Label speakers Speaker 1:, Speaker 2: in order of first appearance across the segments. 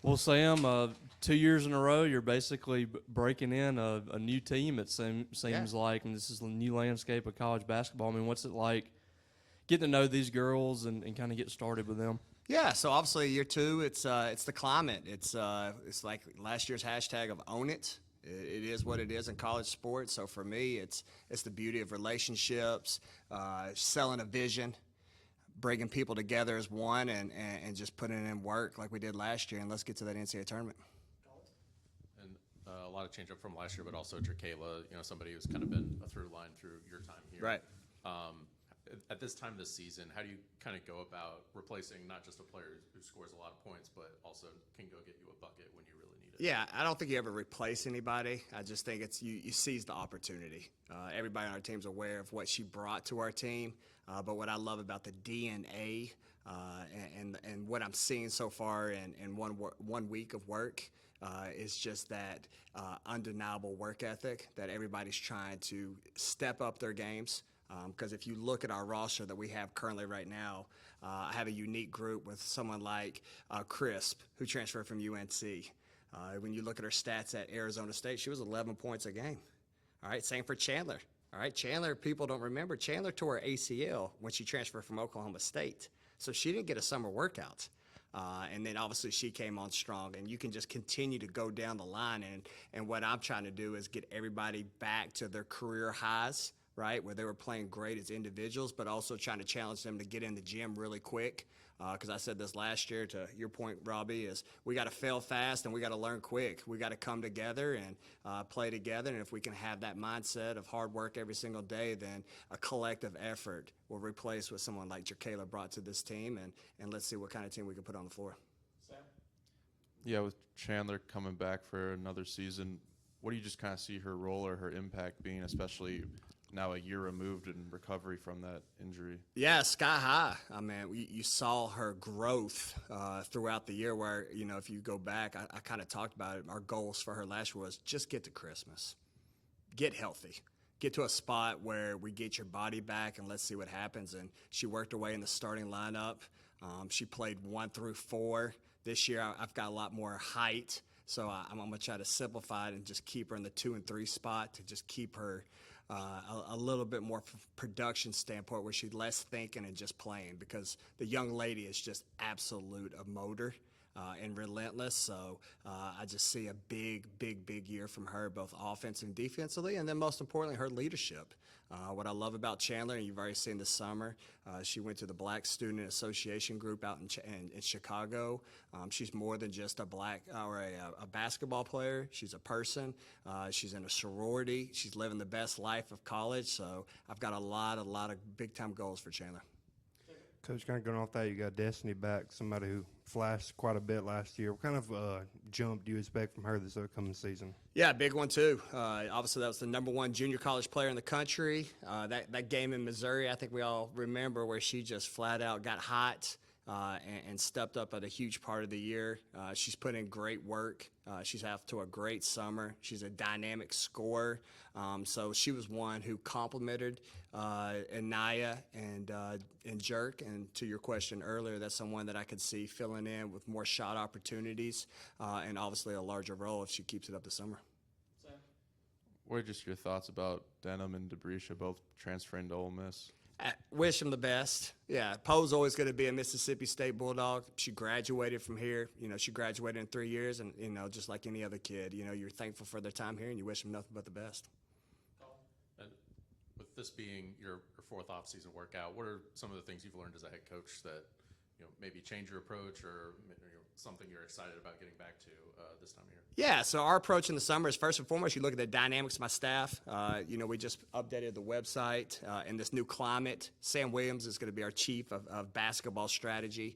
Speaker 1: Well, Sam, 2 years in a row, you're basically breaking in a new team. It seems like, and this is the new landscape of college basketball. I mean, what's it like getting to know these girls and kind of get started with them?
Speaker 2: Yeah, so obviously year two, it's the climate. It's like last year's hashtag of own it. It is what it is in college sports. So for me, it's the beauty of relationships, selling a vision, bringing people together as one, and just putting in work like we did last year. And let's get to that NCAA tournament.
Speaker 3: And a lot of change up from last year, but also Jayla, somebody who's kind of been a through line through your time here.
Speaker 2: Right.
Speaker 3: At this time this season, how do you kind of go about replacing not just a player who scores a lot of points, but also can go get you a bucket when you really need it?
Speaker 2: Yeah, I don't think you ever replace anybody. I just think it's you seize the opportunity. Everybody on our team's aware of what she brought to our team, but what I love about the DNA and what I'm seeing so far in 1 week of work is just that undeniable work ethic that everybody's trying to step up their games. Because if you look at our roster that we have currently right now, I have a unique group with someone like Crisp, who transferred from UNC. When you look at her stats at Arizona State, she was 11 points a game. All right, same for Chandler. All right, Chandler, people don't remember, Chandler tore her ACL when she transferred from Oklahoma State. So she didn't get a summer workout. And then obviously she came on strong, and you can just continue to go down the line. And what I'm trying to do is get everybody back to their career highs, right, where they were playing great as individuals, but also trying to challenge them to get in the gym really quick. Because I said this last year, to your point, Robbie, is we got to fail fast and we got to learn quick. We got to come together and play together. And if we can have that mindset of hard work every single day, then a collective effort will replace what someone like Jayla brought to this team. And let's see what kind of team we can put on the floor.
Speaker 4: Sam?
Speaker 5: Yeah, with Chandler coming back for another season, what do you just kind of see her role or her impact being, especially now a year removed in recovery from that injury?
Speaker 2: Yeah, sky high. I mean, you saw her growth throughout the year where, if you go back, I kind of talked about it. Our goals for her last year was just get to Christmas, get healthy, get to a spot where we get your body back and let's see what happens. And she worked her way in the starting lineup. She played 1 through 4. This year I've got a lot more height, so I'm going to try to simplify it and just keep her in the 2 and 3 spot to just keep her a little bit more production standpoint where she's less thinking and just playing, because the young lady is just absolute a motor and relentless. So I just see a big year from her, both offensively and defensively, and then most importantly, her leadership. What I love about Chandler, and you've already seen this summer, she went to the Black Student Association group out in Chicago. She's more than just a black or a basketball player. She's a person. She's in a sorority. She's living the best life of college. So I've got a lot of big-time goals for Chandler.
Speaker 4: Coach, kind of going off that, you got Destiny back, somebody who flashed quite a bit last year. What kind of jump do you expect from her this upcoming season?
Speaker 2: Yeah, big one too. Obviously, that was the #1 junior college player in the country. That game in Missouri, I think we all remember, where she just flat out got hot and stepped up at a huge part of the year. She's put in great work. She's off to a great summer. She's a dynamic scorer. So she was one who complimented Anaya and Jerk. And to your question earlier, that's someone that I could see filling in with more shot opportunities and obviously a larger role if she keeps it up this summer.
Speaker 5: What are just your thoughts about Denham and DeBrisha both transferring to Ole Miss?
Speaker 2: I wish them the best. Yeah, Poe's always going to be a Mississippi State Bulldog. She graduated from here. She graduated in 3 years, and just like any other kid, you're thankful for their time here, and you wish them nothing but the best.
Speaker 3: And with this being your fourth off-season workout, what are some of the things you've learned as a head coach that maybe change your approach, or something you're excited about getting back to this time of year?
Speaker 2: Yeah, so our approach in the summer is, first and foremost, you look at the dynamics of my staff. We just updated the website in this new climate. Sam Williams is going to be our chief of basketball strategy,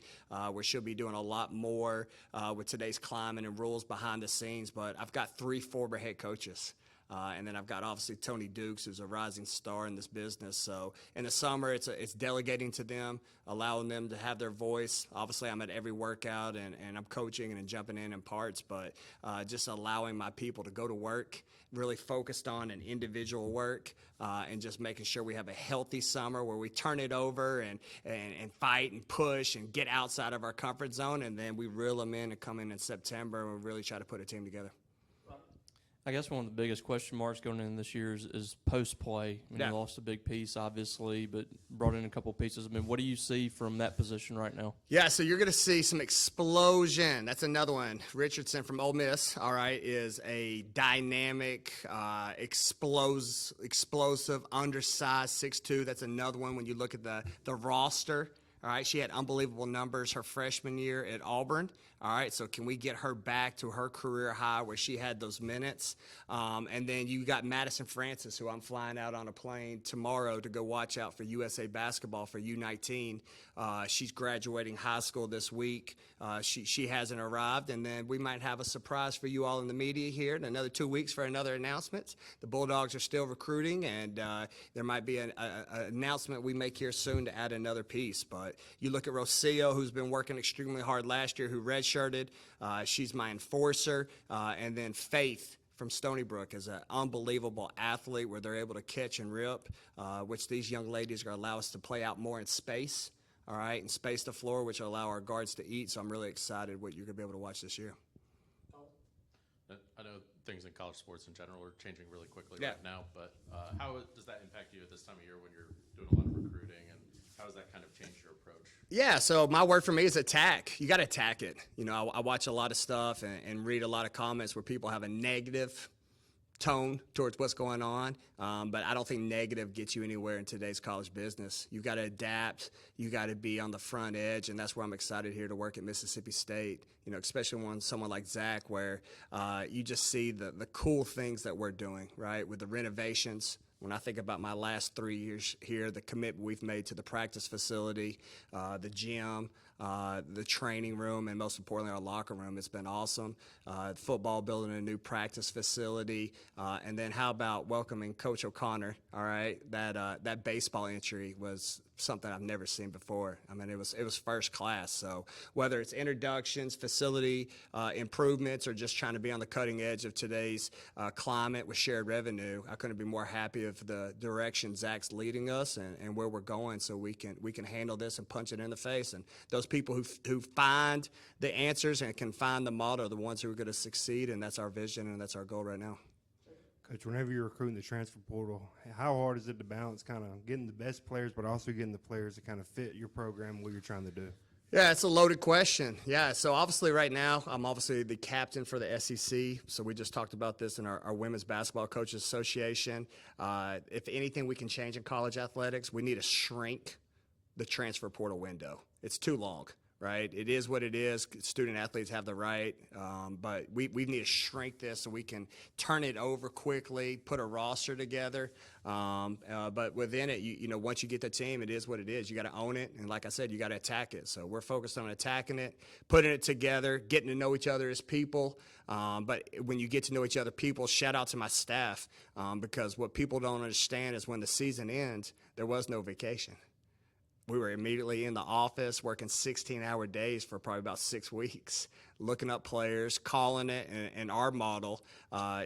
Speaker 2: where she'll be doing a lot more with today's climate and rules behind the scenes. But I've got 3 former head coaches And then I've got obviously Tony Dukes, who's a rising star in this business. So in the summer, it's delegating to them, allowing them to have their voice. Obviously, I'm at every workout and I'm coaching and jumping in parts, but just allowing my people to go to work, really focused on an individual work, and just making sure we have a healthy summer where we turn it over and fight and push and get outside of our comfort zone, and then we reel them in and come in September and really try to put a team together.
Speaker 1: I guess one of the biggest question marks going in this year is post-play. I mean,
Speaker 2: Yeah.
Speaker 1: you lost a big piece, obviously, but brought in a couple pieces. I mean, what do you see from that position right now?
Speaker 2: Yeah, so you're going to see some explosion. That's another one. Richardson from Ole Miss, all right, is a dynamic, explosive, undersized 6'2". That's another one when you look at the roster. All right, she had unbelievable numbers her freshman year at Auburn. All right, so can we get her back to her career high where she had those minutes? And then you got Madison Francis, who I'm flying out on a plane tomorrow to go watch out for USA basketball for U19. She's graduating high school this week. She hasn't arrived, and then we might have a surprise for you all in the media here in another 2 weeks for another announcement. The Bulldogs are still recruiting, and there might be an announcement we make here soon to add another piece. But you look at Rocio, who's been working extremely hard last year, who redshirted. She's my enforcer. And then Faith from Stony Brook is an unbelievable athlete where they're able to catch and rip, which these young ladies are going to allow us to play out more in space, all right, and space the floor, which will allow our guards to eat. So I'm really excited what you're going to be able to watch this year.
Speaker 3: I know things in college sports in general are changing really quickly
Speaker 2: Yeah.
Speaker 3: right now, but how does that impact you at this time of year when you're doing a lot of recruiting, and how does that kind of change your approach?
Speaker 2: Yeah, so my word for me is attack. You got to attack it. You know, I watch a lot of stuff and read a lot of comments where people have a negative tone towards what's going on, but I don't think negative gets you anywhere in today's college business. You got to adapt. You got to be on the front edge, and that's where I'm excited here to work at Mississippi State. You know, especially when someone like Zach, where you just see the cool things that we're doing, right, with the renovations. When I think about my last 3 years here, the commitment we've made to the practice facility, the gym, the training room, and most importantly, our locker room, it's been awesome. Football building a new practice facility, and then how about welcoming Coach O'Connor? All right, that baseball entry was something I've never seen before. I mean, it was first class. So whether it's introductions, facility improvements, or just trying to be on the cutting edge of today's climate with shared revenue, I couldn't be more happy of the direction Zach's leading us and where we're going, so we can handle this and punch it in the face. And those people who find the answers and can find the model are the ones who are going to succeed, and that's our vision and that's our goal right now.
Speaker 4: Coach, whenever you're recruiting the transfer portal, how hard is it to balance kind of getting the best players, but also getting the players that kind of fit your program and what you're trying to do?
Speaker 2: Yeah, it's a loaded question. Yeah, so obviously right now, I'm obviously the captain for the SEC. So we just talked about this in our Women's Basketball Coaches Association. If anything we can change in college athletics, we need to shrink the transfer portal window. It's too long, right? It is what it is. Student athletes have the right, but we need to shrink this so we can turn it over quickly, put a roster together. But within it, you know, once you get the team, it is what it is. You got to own it, and like I said, you got to attack it. So we're focused on attacking it, putting it together, getting to know each other as people. But when you get to know each other people, shout out to my staff, because what people don't understand is when the season ends, there was no vacation. We were immediately in the office working 16-hour days for probably about 6 weeks, looking up players, calling it, and our model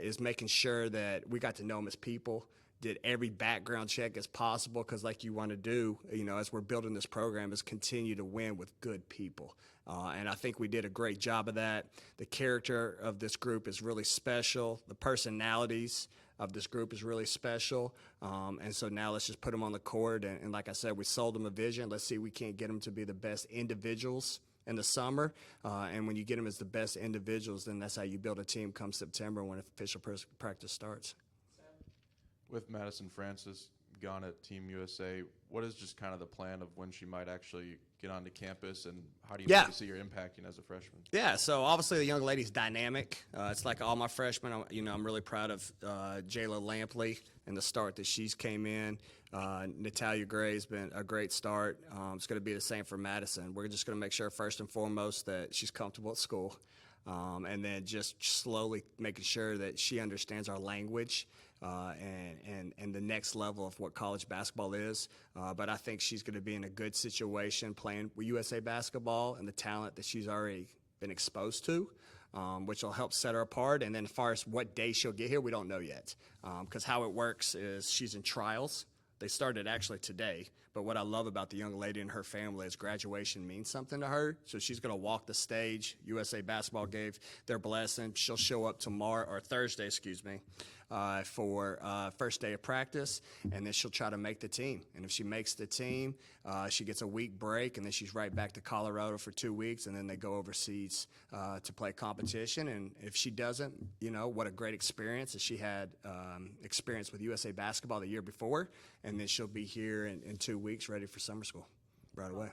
Speaker 2: is making sure that we got to know them as people, did every background check as possible, because like you want to do, you know, as we're building this program, is continue to win with good people. And I think we did a great job of that. The character of this group is really special. The personalities of this group is really special. And so now let's just put them on the court. And like I said, we sold them a vision. Let's see if we can't get them to be the best individuals in the summer. And when you get them as the best individuals, then that's how you build a team come September when official practice starts.
Speaker 5: With Madison Francis gone at Team USA, what is just kind of the plan of when she might actually get onto campus, and how do you maybe see her impacting as a freshman? Yeah,
Speaker 2: so obviously the young lady's dynamic. It's like all my freshmen. I'm really proud of Jayla Lampley and the start that she's came in. Natalia Gray's been a great start. It's going to be the same for Madison. We're just going to make sure first and foremost that she's comfortable at school. and then just slowly making sure that she understands our language and the next level of what college basketball is. But I think she's going to be in a good situation playing with USA basketball and the talent that she's already been exposed to, which will help set her apart. And then as far as what day she'll get here, we don't know yet. Because how it works is she's in trials. They started actually today. But what I love about the young lady and her family is graduation means something to her. So she's going to walk the stage. USA Basketball gave their blessing. She'll show up tomorrow, or Thursday, for first day of practice, and then she'll try to make the team. And if she makes the team, she gets a week break, and then she's right back to Colorado for 2 weeks, and then they go overseas to play competition. And if she doesn't, what a great experience. She had experience with USA Basketball the year before, and then she'll be here in 2 weeks ready for summer school right away.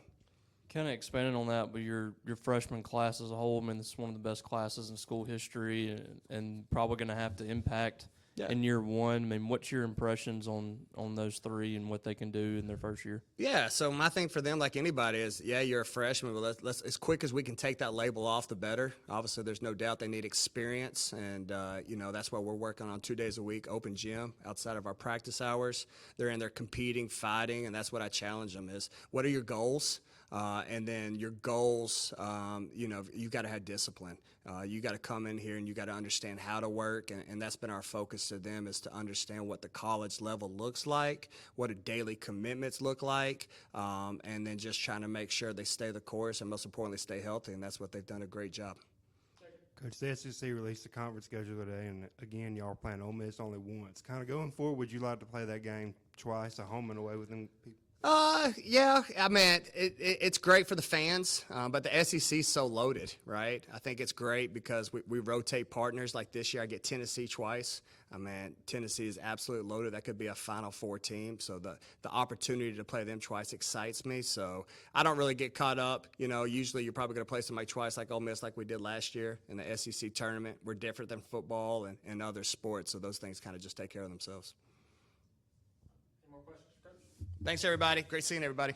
Speaker 1: Kind of expanding on that, but your freshman class as a whole, I mean, this is one of the best classes in school history, and probably going to have to impact in year one. I mean, what's your impressions on those three and what they can do in their first year? Yeah,
Speaker 2: so my thing for them, like anybody, is, you're a freshman, but let's as quick as we can take that label off, the better. Obviously, there's no doubt they need experience, and, that's why we're working on 2 days a week, open gym, outside of our practice hours. They're in there competing, fighting, and that's what I challenge them is, what are your goals? And then your goals, you got to have discipline. You got to come in here and you got to understand how to work, and that's been our focus to them, is to understand what the college level looks like, what do daily commitments look like, and then just trying to make sure they stay the course and most importantly stay healthy, and that's what they've done a great job.
Speaker 4: Coach, the SEC released the conference schedule today, and again, y'all are playing Ole Miss only once. Kind of going forward, would you like to play that game twice, a home and away with them people?
Speaker 2: Yeah, I mean, it's great for the fans, but the SEC is so loaded, right? I think it's great because we rotate partners. Like this year, I get Tennessee twice. I mean, Tennessee is absolutely loaded. That could be a Final Four team. So the opportunity to play them twice excites me. So I don't really get caught up. Usually you're probably going to play somebody twice like Ole Miss, like we did last year in the SEC tournament. We're different than football and other sports, so those things kind of just take care of themselves. Thanks, everybody. Great seeing everybody.